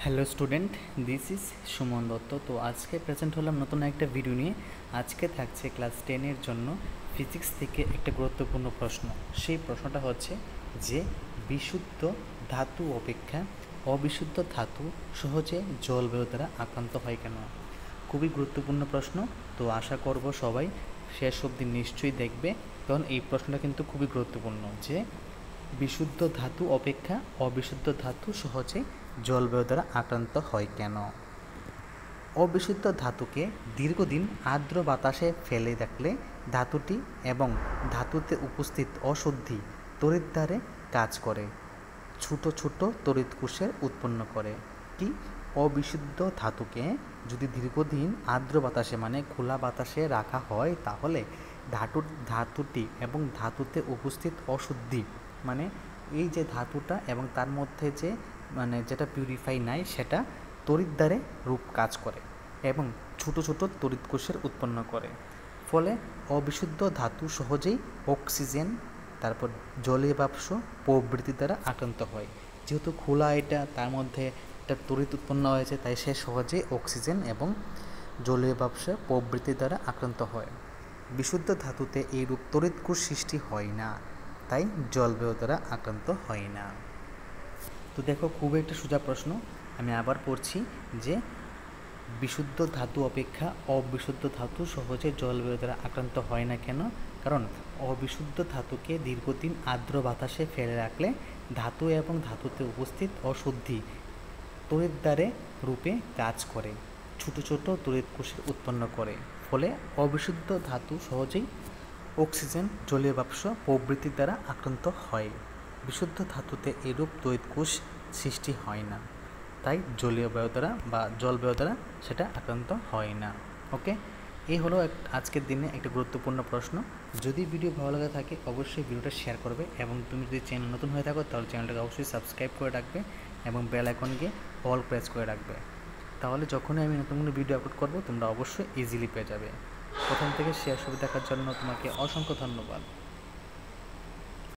Hello student, this is Suman Dutta. তো আজকে present হলাম নতুন একটা ভিডিও নিয়ে। আজকে থাকছে ক্লাস 10-এর জন্য ফিজিক্স থেকে একটা গুরুত্বপূর্ণ প্রশ্ন। সেই প্রশ্নটা হচ্ছে যে বিশুদ্ধ ধাতু অপেক্ষা অবিশুদ্ধ ধাতু সহজে জলবায়ু দ্বারা আক্রান্ত হয় কেন? খুবই গুরুত্বপূর্ণ প্রশ্ন। তো আশা করব সবাই শেষ অবধি নিশ্চয়ই দেখবে, কারণ এই প্রশ্নটা কিন্তু খুবই গুরুত্বপূর্ণ যে বিশুদ্ধ ধাতু অপেক্ষা অবিশুদ্ধ ধাতু সহজে জলবায়ু দ্বারা আক্রান্ত হয় কেন? অবিশুদ্ধ ধাতুকে দীর্ঘদিন আর্দ্র বাতাসে ফেলে রাখলে ধাতুটি এবং ধাতুতে উপস্থিত অশুদ্ধি তড়িৎ দ্বারে কাজ করে ছোট ছোট তড়িৎ কোষের উৎপন্ন করে। কি? অবিশুদ্ধ ধাতুকে যদি দীর্ঘদিন আর্দ্র বাতাসে মানে খোলা বাতাসে রাখা হয়, তাহলে ধাতুটি এবং ধাতুতে উপস্থিত অশুদ্ধি মানে এই যে ধাতুটা এবং তার মধ্যে যে যেটা পিউরিফাই নাই সেটা তড়িৎ দ্বারে রূপ কাজ করে এবং ছোট ছোট তড়িৎ কোষের উৎপন্ন করে। ফলে অবিশুদ্ধ ধাতু সহজেই অক্সিজেন, তারপর জলীয় বাষ্প প্রভৃতি দ্বারা আক্রান্ত হয়। যেহেতু খোলা এটা, তার মধ্যে একটা তড়িৎ উৎপন্ন হয়েছে, তাই সে সহজেই অক্সিজেন এবং জলীয় বাষ্প প্রভৃতি দ্বারা আক্রান্ত হয়। বিশুদ্ধ ধাতুতে এইরূপ তড়িৎ কোষ সৃষ্টি হয় না, তাই জলবায়ু দ্বারা আক্রান্ত হয় না। তো দেখো, খুব একটা সোজা প্রশ্ন। আমি আবার পড়ছি যে বিশুদ্ধ ধাতু অপেক্ষা অবিশুদ্ধ ধাতু সহজে জলবায়ু দ্বারা আক্রান্ত হয় না কেন? কারণ অবিশুদ্ধ ধাতুকে দীর্ঘদিন আর্দ্র বাতাসে ফেলে রাখলে ধাতু এবং ধাতুতে উপস্থিত অশুদ্ধি তড়িৎ দ্বারে রূপে কাজ করে ছোট ছোট তড়িৎ কোষের উৎপন্ন করে। ফলে অবিশুদ্ধ ধাতু সহজেই অক্সিজেন, জলীয় বাষ্প প্রভৃতি দ্বারা আক্রান্ত হয়। বিশুদ্ধ ধাতুতে এরূপ তড়িৎ কোষ সৃষ্টি হয় না, তাই জলীয় বায়ু দ্বারা বা জলবায়ু দ্বারা সেটা আক্রান্ত হয় না। ওকে, এই হলো আজকের দিনে একটা গুরুত্বপূর্ণ প্রশ্ন। যদি ভিডিও ভালো লাগে থাকে অবশ্যই ভিডিওটা শেয়ার করবে, এবং তুমি যদি চ্যানেল নতুন হয়ে থাকো তাহলে চ্যানেলটাকে অবশ্যই সাবস্ক্রাইব করে রাখবে এবং বেল আইকনকে অল প্রেস করে রাখবে। তাহলে যখনই আমি নতুন কোনো ভিডিও আপলোড করবো তোমরা অবশ্যই ইজিলি পেয়ে যাবে। প্রথম থেকে শেষ অবধি দেখার জন্য তোমাকে অসংখ্য ধন্যবাদ।